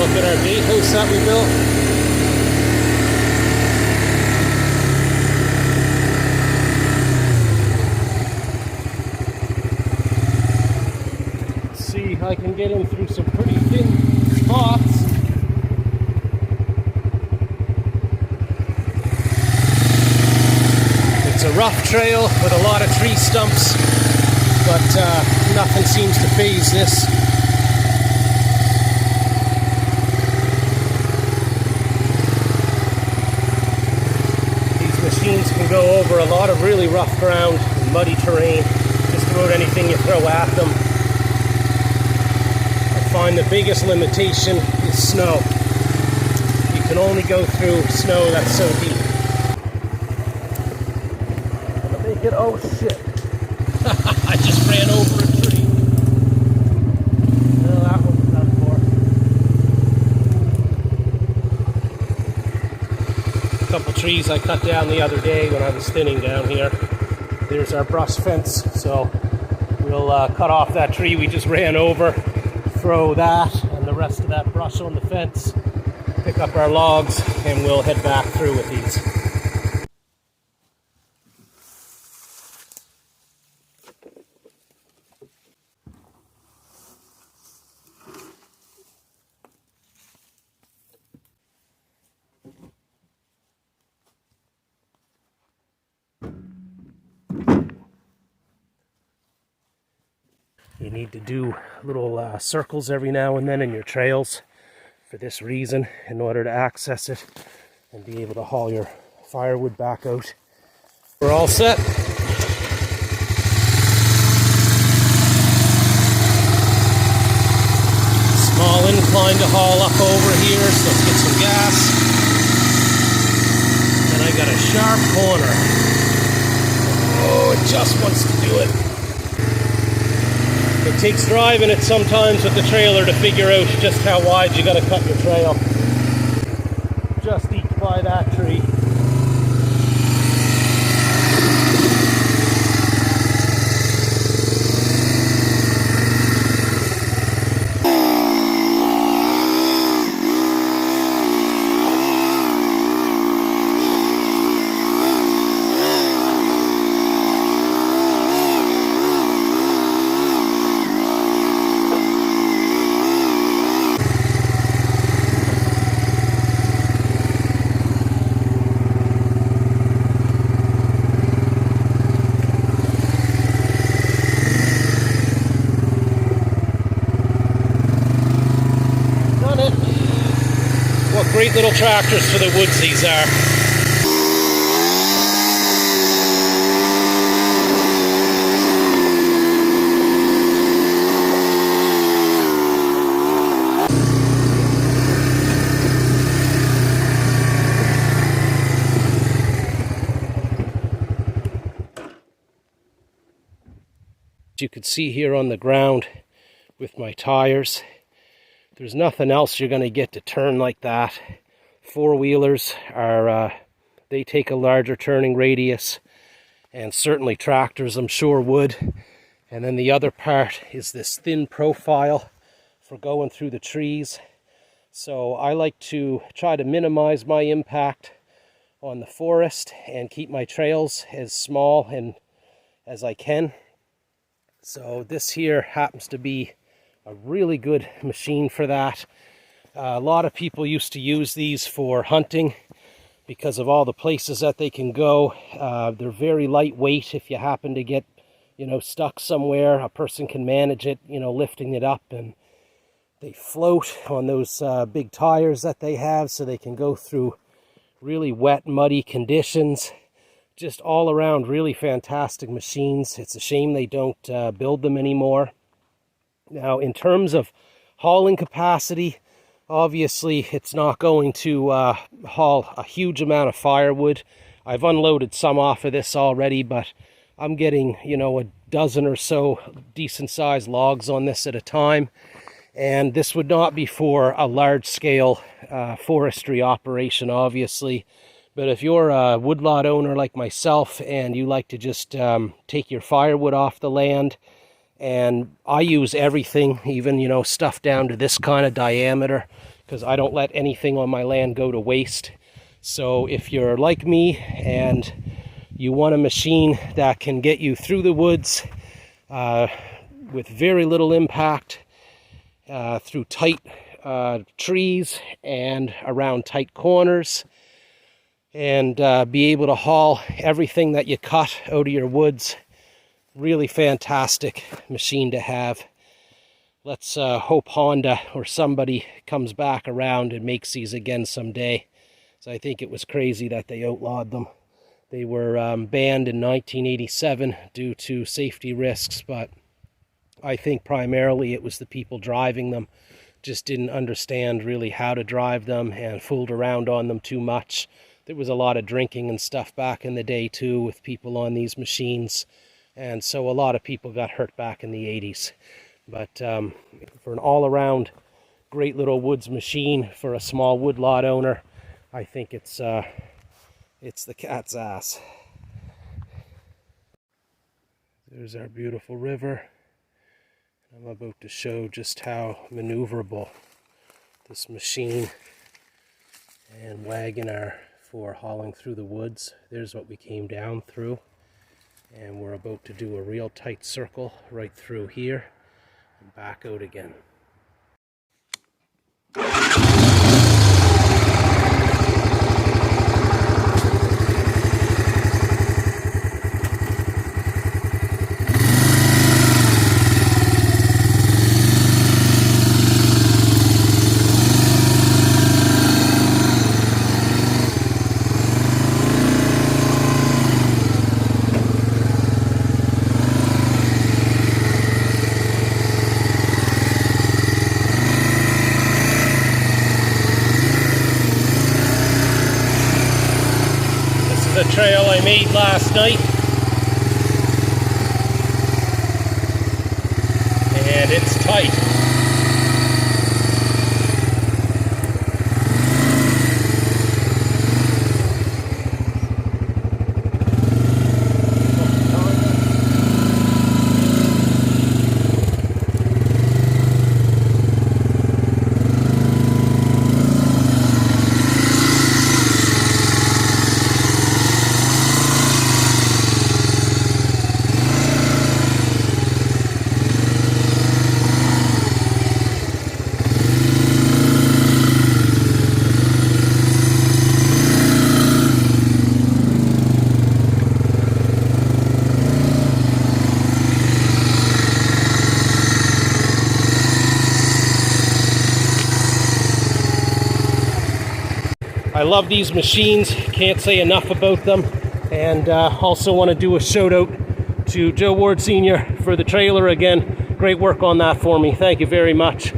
look at our gatehouse that we built. Let's see, I can get in through some pretty thin spots. It's a rough trail with a lot of tree stumps, but nothing seems to phase this. Machines can go over a lot of really rough ground, muddy terrain, just about anything you throw at them. I find the biggest limitation is snow. You can only go through snow that's so deep. I'm gonna make it, oh shit. I just ran over a tree. Well, that one's done for. A couple trees I cut down the other day when I was thinning down here. There's our brush fence, so we'll cut off that tree we just ran over, throw that and the rest of that brush on the fence, pick up our logs, and we'll head back through with these. You need to do little circles every now and then in your trails for this reason, in order to access it and be able to haul your firewood back out. We're all set. Small incline to haul up over here, so let's get some gas. And I got a sharp corner. Oh, it just wants to do it. It takes driving it sometimes with the trailer to figure out just how wide you gotta cut your trail. Just eked by that tree. Great little tractors for the woods these are. You could see here on the ground with my tires, there's nothing else you're going to get to turn like that. Four-wheelers are, they take a larger turning radius, and certainly tractors I'm sure would. And then the other part is this thin profile for going through the trees. So I like to try to minimize my impact on the forest and keep my trails as small and as I can. So this here happens to be a really good machine for that. A lot of people used to use these for hunting because of all the places that they can go. They're very lightweight. If you happen to get, stuck somewhere, a person can manage it, lifting it up, and they float on those big tires that they have, so they can go through really wet, muddy conditions. Just all around really fantastic machines. It's a shame they don't build them anymore. Now, in terms of hauling capacity, obviously it's not going to haul a huge amount of firewood. I've unloaded some off of this already, but I'm getting, a dozen or so decent sized logs on this at a time. And this would not be for a large scale forestry operation, obviously. But if you're a woodlot owner like myself and you like to just take your firewood off the land, and I use everything, even, stuff down to this kind of diameter, because I don't let anything on my land go to waste. So if you're like me and you want a machine that can get you through the woods with very little impact, through tight trees and around tight corners, and be able to haul everything that you cut out of your woods, really fantastic machine to have. Let's hope Honda or somebody comes back around and makes these again someday. So I think it was crazy that they outlawed them. They were banned in 1987 due to safety risks, but I think primarily it was the people driving them just didn't understand really how to drive them and fooled around on them too much. There was a lot of drinking and stuff back in the day too with people on these machines, and so a lot of people got hurt back in the 80s. But for an all-around great little woods machine for a small woodlot owner, I think it's the cat's ass. There's our beautiful river. I'm about to show just how maneuverable this machine and wagon are for hauling through the woods. There's what we came down through, and we're about to do a real tight circle right through here and back out again. The trail I made last night, and it's tight. I love these machines, can't say enough about them, and also want to do a shout out to Joe Ward Sr. for the trailer again. Great work on that for me, thank you very much.